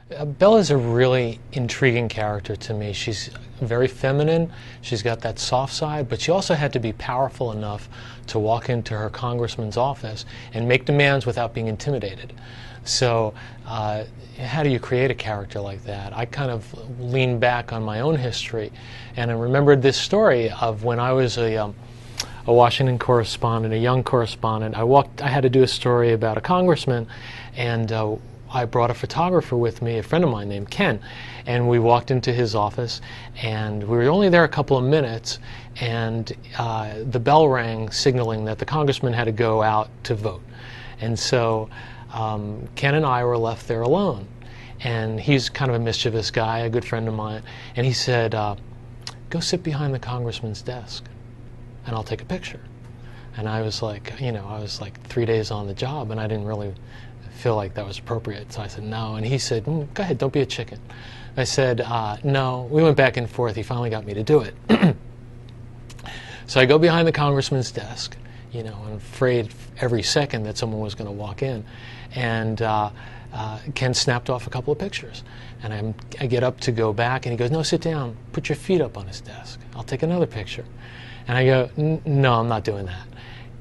Bella's a really intriguing character to me. She's very feminine. She's got that soft side, but she also had to be powerful enough to walk into her congressman's office and make demands without being intimidated. So how do you create a character like that? I kind of leaned back on my own history, and I remembered this story of when I was a Washington correspondent, a young correspondent. I had to do a story about a congressman, and I brought a photographer with me, a friend of mine named Ken, and we walked into his office, and we were only there a couple of minutes, and the bell rang signaling that the congressman had to go out to vote. And so Ken and I were left there alone, and he's kind of a mischievous guy, a good friend of mine, and he said, go sit behind the congressman's desk and I'll take a picture. And I was like, I was like 3 days on the job, and I didn't really feel like that was appropriate. So I said no, and he said, go ahead, don't be a chicken. I said no. We went back and forth. He finally got me to do it. So I go behind the congressman's desk, I'm afraid every second that someone was going to walk in, and Ken snapped off a couple of pictures, and I get up to go back, and he goes, no, sit down, put your feet up on his desk, I'll take another picture. And I go, no, I'm not doing that.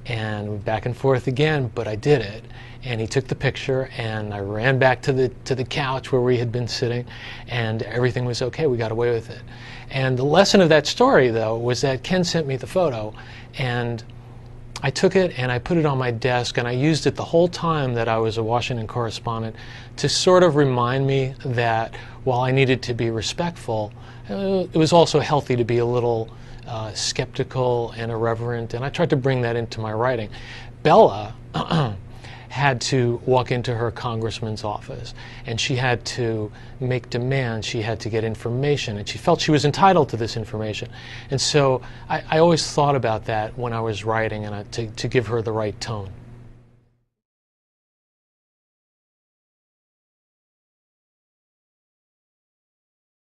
And back and forth again, but I did it. And he took the picture, and I ran back to the couch where we had been sitting, and everything was okay. We got away with it. And the lesson of that story, though, was that Ken sent me the photo, and I took it and I put it on my desk, and I used it the whole time that I was a Washington correspondent to sort of remind me that while I needed to be respectful, it was also healthy to be a little skeptical and irreverent, and I tried to bring that into my writing. Bella had to walk into her congressman's office, and she had to make demands, she had to get information, and she felt she was entitled to this information. And so I always thought about that when I was writing, and to give her the right tone.